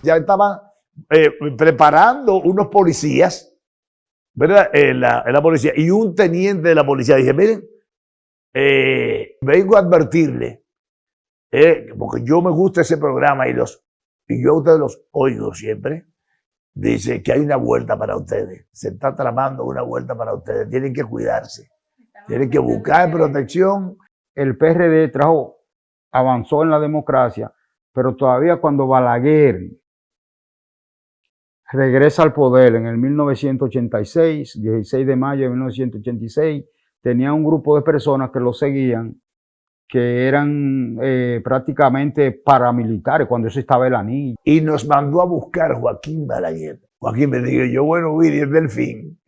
Ya estaban preparando unos policías, ¿verdad? En la policía. Y un teniente de la policía dije, miren, vengo a advertirle, porque yo me gusta ese programa y yo a ustedes los oigo siempre. Dice que hay una vuelta para ustedes. Se está tramando una vuelta para ustedes. Tienen que cuidarse. Tienen que buscar protección. El PRD avanzó en la democracia, pero todavía cuando Balaguer regresa al poder en el 1986, 16 de mayo de 1986, tenía un grupo de personas que lo seguían, que eran prácticamente paramilitares, cuando eso estaba el anillo. Y nos mandó a buscar Joaquín Balaguer. Joaquín me dijo, yo, bueno, Willy, es del fin.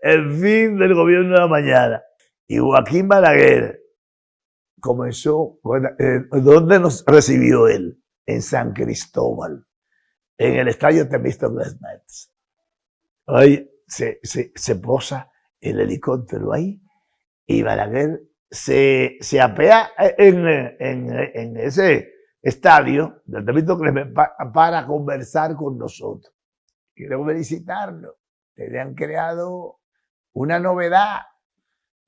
El fin del gobierno de la mañana. Y Joaquín Balaguer comenzó, ¿dónde nos recibió él? En San Cristóbal, en el estadio Temístocles Metz. Ahí se posa el helicóptero ahí y Balaguer se apea en ese estadio del Temístocles Metz para conversar con nosotros. Quiero felicitarlo. Ustedes han creado una novedad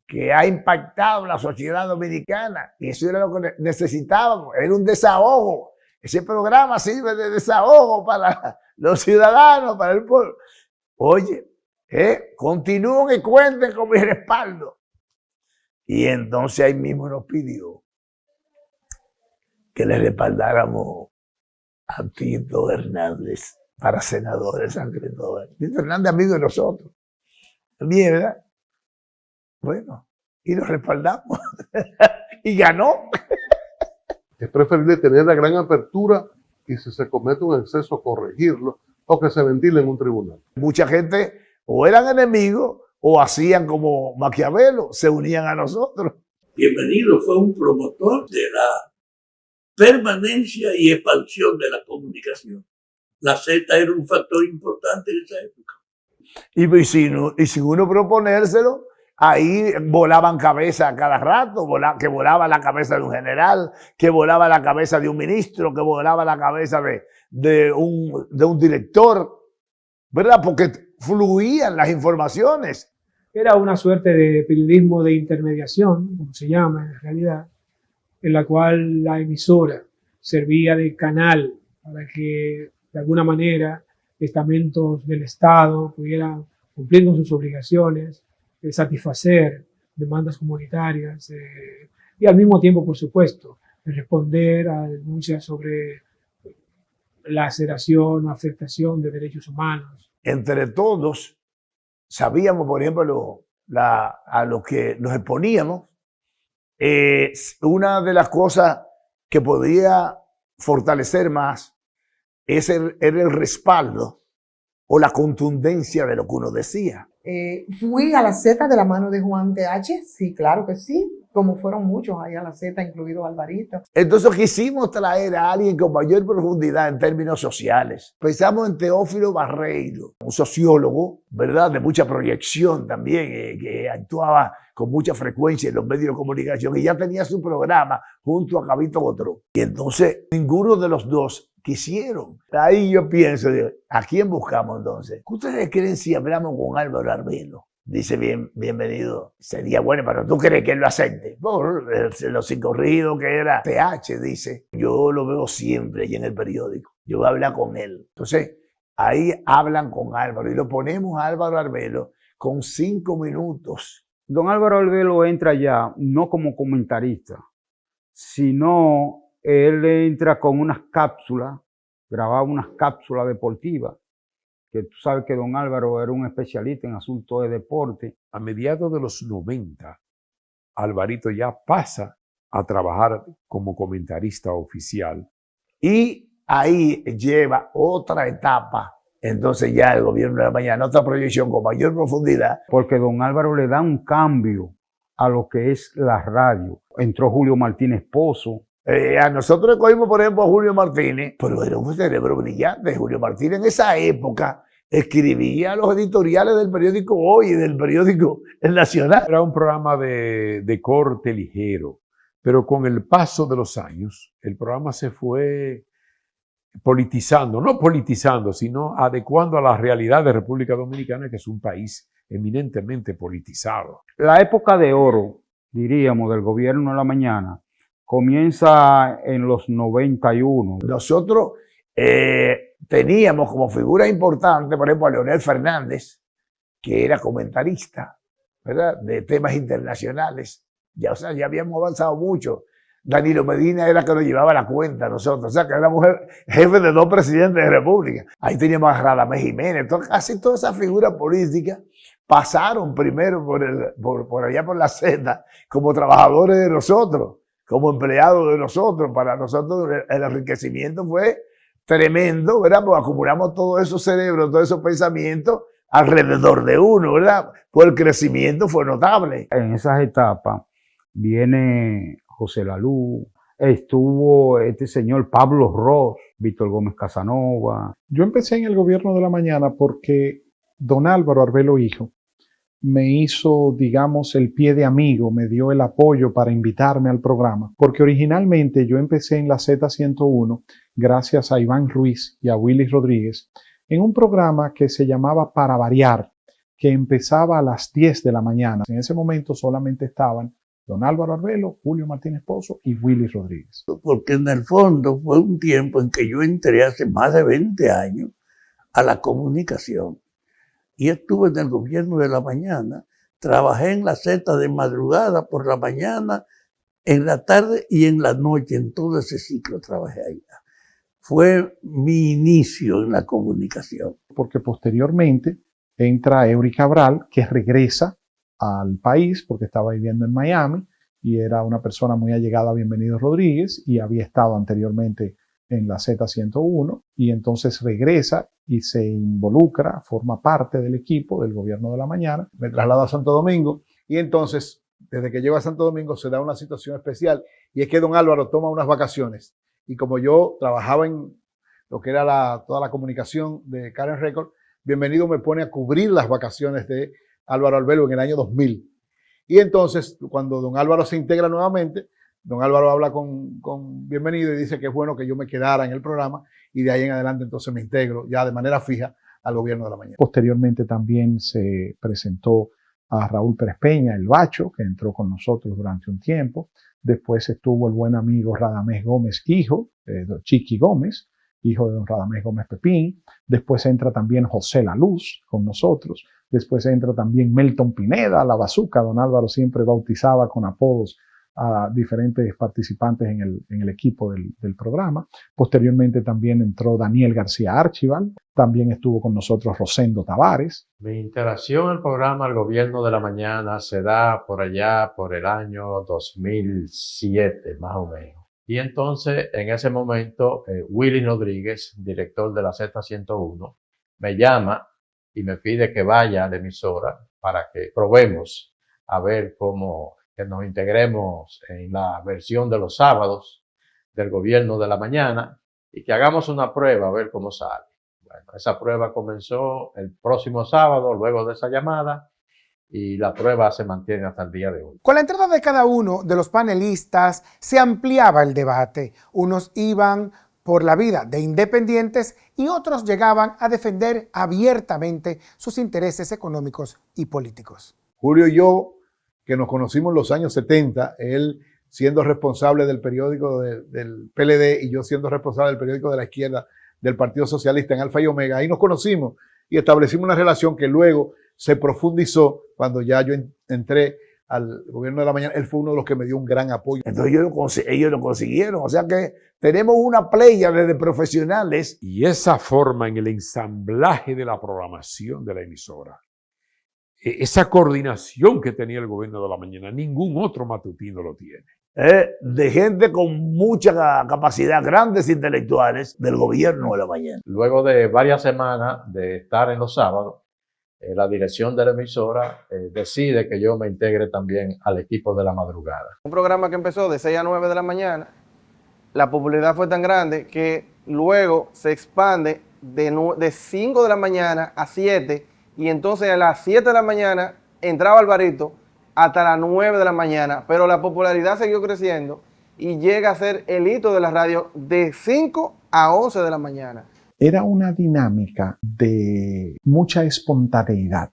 que ha impactado la sociedad dominicana y eso era lo que necesitábamos, era un desahogo. Ese programa sirve de desahogo para los ciudadanos, para el pueblo. Oye, continúen y cuenten con mi respaldo. Y entonces ahí mismo nos pidió que le respaldáramos a Tito Hernández para senador de San Cristóbal. Tito Hernández, amigo de nosotros. Bien, ¿verdad? Bueno, y lo respaldamos. Y ganó. Es preferible tener la gran apertura y si se comete un exceso corregirlo o que se ventile en un tribunal. Mucha gente o eran enemigos o hacían como Maquiavelo, se unían a nosotros. Bienvenido fue un promotor de la permanencia y expansión de la comunicación. La Z era un factor importante en esa época. Y sin uno proponérselo, ahí volaban cabezas a cada rato, que volaba la cabeza de un general, que volaba la cabeza de un ministro, que volaba la cabeza de un director, ¿verdad? Porque fluían las informaciones. Era una suerte de periodismo de intermediación, como se llama en realidad, en la cual la emisora servía de canal para que de alguna manera estamentos del Estado pudieran cumplir con sus obligaciones, satisfacer demandas comunitarias y al mismo tiempo, por supuesto, responder a denuncias sobre laceración o afectación de derechos humanos. Entre todos sabíamos, por ejemplo, a lo que nos exponíamos. Una de las cosas que podía fortalecer más era el respaldo o la contundencia de lo que uno decía. Fui a la Z de la mano de Juan TH, sí, claro que sí, como fueron muchos ahí a la Z, incluido Alvarito. Entonces quisimos traer a alguien con mayor profundidad en términos sociales. Pensamos en Teófilo Barreiro, un sociólogo, ¿verdad?, de mucha proyección también, que actuaba con mucha frecuencia en los medios de comunicación y ya tenía su programa junto a Gabito Botró. Y entonces ninguno de los dos quisieron. Ahí yo pienso, ¿a quién buscamos entonces? ¿Ustedes creen si hablamos con Álvaro Arbelo? Dice, bienvenido. Sería bueno, pero ¿tú crees que él lo acepte? Por los incorridos que era TH, dice. Yo lo veo siempre allí en el periódico. Yo voy a hablar con él. Entonces, ahí hablan con Álvaro y lo ponemos a Álvaro Arbelo con 5 minutos. Don Álvaro Arbelo entra ya no como comentarista, sino él entra con unas cápsulas, grababa unas cápsulas deportivas, que tú sabes que don Álvaro era un especialista en asuntos de deporte. A mediados de los 90, Alvarito ya pasa a trabajar como comentarista oficial. Y ahí lleva otra etapa. Entonces ya el gobierno de la mañana, otra proyección con mayor profundidad. Porque don Álvaro le da un cambio a lo que es la radio. Entró Julio Martínez Pozo. A nosotros cogimos, por ejemplo, a Julio Martínez, pero era un cerebro brillante. Julio Martínez en esa época escribía los editoriales del periódico Hoy y del periódico El Nacional. Era un programa de corte ligero, pero con el paso de los años, el programa se fue politizando, no politizando, sino adecuando a la realidad de República Dominicana, que es un país eminentemente politizado. La época de oro, diríamos, del gobierno de la mañana, comienza en los 91. Nosotros teníamos como figura importante, por ejemplo, a Leonel Fernández, que era comentarista, ¿verdad?, de temas internacionales. Ya, o sea, ya habíamos avanzado mucho. Danilo Medina era que nos llevaba la cuenta a nosotros, o sea, que éramos jefe de 2 presidentes de República. Ahí teníamos a Radamés Jiménez, casi todas esas figuras políticas pasaron primero por allá por la Z como trabajadores de nosotros, como empleados de nosotros. Para nosotros el enriquecimiento fue tremendo, ¿verdad? Porque acumulamos todos esos cerebros, todos esos pensamientos alrededor de uno, ¿verdad? Pues el crecimiento fue notable. En esas etapas viene José Lalú, estuvo este señor Pablo Ross, Víctor Gómez Casanova. Yo empecé en el gobierno de la mañana porque don Álvaro Arbelo Hijo me hizo, digamos, el pie de amigo, me dio el apoyo para invitarme al programa, porque originalmente yo empecé en la Z101 gracias a Iván Ruiz y a Willy Rodríguez en un programa que se llamaba Para Variar, que empezaba a las 10 de la mañana. En ese momento solamente estaban don Álvaro Arbelo, Julio Martínez Pozo y Willy Rodríguez. Porque en el fondo fue un tiempo en que yo entré hace más de 20 años a la comunicación y estuve en el gobierno de la mañana. Trabajé en la Z de madrugada, por la mañana, en la tarde y en la noche. En todo ese ciclo trabajé allá. Fue mi inicio en la comunicación. Porque posteriormente entra Eury Cabral, que regresa al país porque estaba viviendo en Miami y era una persona muy allegada a Bienvenido Rodríguez y había estado anteriormente en la Z101 y entonces regresa y se involucra, forma parte del equipo del gobierno de la mañana. Me traslado a Santo Domingo y entonces desde que llego a Santo Domingo se da una situación especial y es que don Álvaro toma unas vacaciones y como yo trabajaba en lo que era toda la comunicación de Karen Record, Bienvenido me pone a cubrir las vacaciones de Álvaro Arbelo en el año 2000. Y entonces, cuando don Álvaro se integra nuevamente, don Álvaro habla con Bienvenido y dice que es bueno que yo me quedara en el programa y de ahí en adelante entonces me integro ya de manera fija al gobierno de la mañana. Posteriormente también se presentó a Raúl Pérez Peña, el Bacho, que entró con nosotros durante un tiempo. Después estuvo el buen amigo Radamés Gómez, hijo, Chiqui Gómez, hijo de don Radamés Gómez Pepín. Después entra también José La Luz con nosotros. Después entra también Melton Pineda, la Bazooka. Don Álvaro siempre bautizaba con apodos a diferentes participantes en el equipo del programa. Posteriormente también entró Daniel García Archival. También estuvo con nosotros Rosendo Tavares. Mi interacción al programa El Gobierno de la Mañana se da por allá por el año 2007, más o menos. Y entonces, en ese momento, Willy Rodríguez, director de la Z101, me llama y me pide que vaya a la emisora para que probemos a ver cómo que nos integremos en la versión de los sábados del Gobierno de la Mañana y que hagamos una prueba a ver cómo sale. Bueno, esa prueba comenzó el próximo sábado, luego de esa llamada, y la prueba se mantiene hasta el día de hoy. Con la entrada de cada uno de los panelistas se ampliaba el debate. Unos iban por la vida de independientes y otros llegaban a defender abiertamente sus intereses económicos y políticos. Julio y yo, que nos conocimos en los años 70, él siendo responsable del periódico del PLD y yo siendo responsable del periódico de la izquierda del Partido Socialista en Alfa y Omega, ahí nos conocimos y establecimos una relación que luego se profundizó cuando ya yo entré al gobierno de la mañana. Él fue uno de los que me dio un gran apoyo. Entonces ellos lo consiguieron. O sea que tenemos una playa de profesionales. Y esa forma en el ensamblaje de la programación de la emisora, esa coordinación que tenía el gobierno de la mañana, ningún otro matutino lo tiene. De gente con mucha capacidad, grandes intelectuales del gobierno de la mañana. Luego de varias semanas de estar en los sábados, la dirección de la emisora decide que yo me integre también al equipo de la madrugada. Un programa que empezó de 6 a 9 de la mañana, la popularidad fue tan grande que luego se expande de 5 de la mañana a 7 y entonces a las 7 de la mañana entraba Alvarito hasta las 9 de la mañana, pero la popularidad siguió creciendo y llega a ser el hito de la radio de 5 a 11 de la mañana. Era una dinámica de mucha espontaneidad.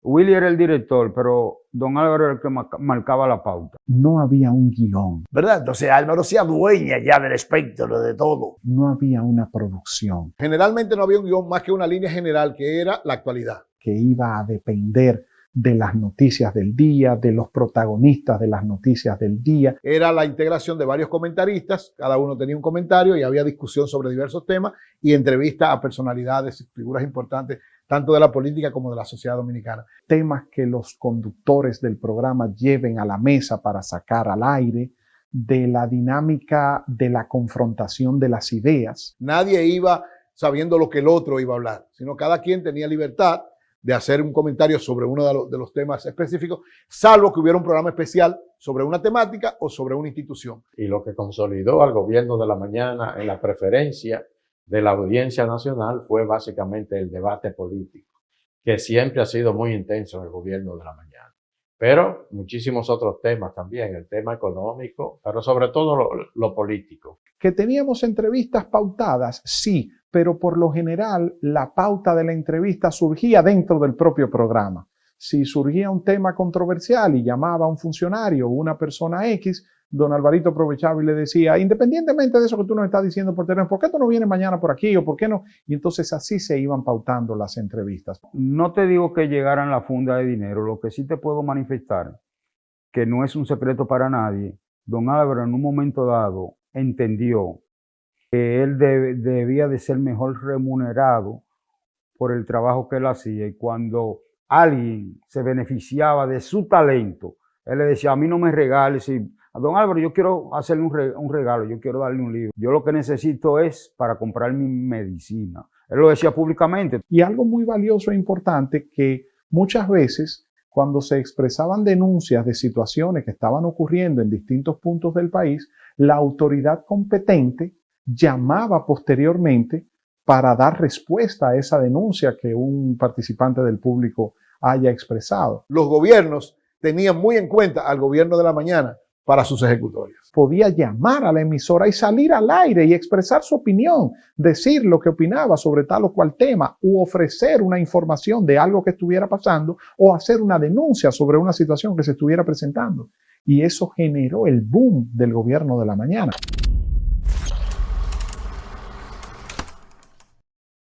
Willy era el director, pero don Álvaro era el que marcaba la pauta. No había un guión. ¿Verdad? Entonces Álvaro se adueña ya del espectro, de todo. No había una producción. Generalmente no había un guión más que una línea general que era la actualidad. Que iba a depender de las noticias del día, de los protagonistas de las noticias del día. Era la integración de varios comentaristas, cada uno tenía un comentario y había discusión sobre diversos temas y entrevista a personalidades y figuras importantes, tanto de la política como de la sociedad dominicana. Temas que los conductores del programa lleven a la mesa para sacar al aire, de la dinámica de la confrontación de las ideas. Nadie iba sabiendo lo que el otro iba a hablar, sino cada quien tenía libertad de hacer un comentario sobre uno de los temas específicos, salvo que hubiera un programa especial sobre una temática o sobre una institución. Y lo que consolidó al gobierno de la mañana en la preferencia de la audiencia nacional fue básicamente el debate político, que siempre ha sido muy intenso en el gobierno de la mañana. Pero muchísimos otros temas también, el tema económico, pero sobre todo lo político. Que teníamos entrevistas pautadas, sí, pero por lo general la pauta de la entrevista surgía dentro del propio programa. Si surgía un tema controversial y llamaba a un funcionario o una persona X, don Alvarito aprovechaba y le decía, independientemente de eso que tú nos estás diciendo por teléfono, ¿por qué tú no vienes mañana por aquí o por qué no? Y entonces así se iban pautando las entrevistas. No te digo que llegaran la funda de dinero, lo que sí te puedo manifestar, que no es un secreto para nadie, don Álvaro en un momento dado entendió que él debía de ser mejor remunerado por el trabajo que él hacía, y cuando alguien se beneficiaba de su talento, él le decía, a mí no me regales, y a don Álvaro yo quiero hacerle un regalo, yo quiero darle un libro, yo lo que necesito es para comprar mi medicina. Él lo decía públicamente. Y algo muy valioso e importante, que muchas veces cuando se expresaban denuncias de situaciones que estaban ocurriendo en distintos puntos del país, la autoridad competente llamaba posteriormente para dar respuesta a esa denuncia que un participante del público haya expresado. Los gobiernos tenían muy en cuenta al gobierno de la mañana para sus ejecutorias. Podía llamar a la emisora y salir al aire y expresar su opinión, decir lo que opinaba sobre tal o cual tema, u ofrecer una información de algo que estuviera pasando, o hacer una denuncia sobre una situación que se estuviera presentando. Y eso generó el boom del gobierno de la mañana.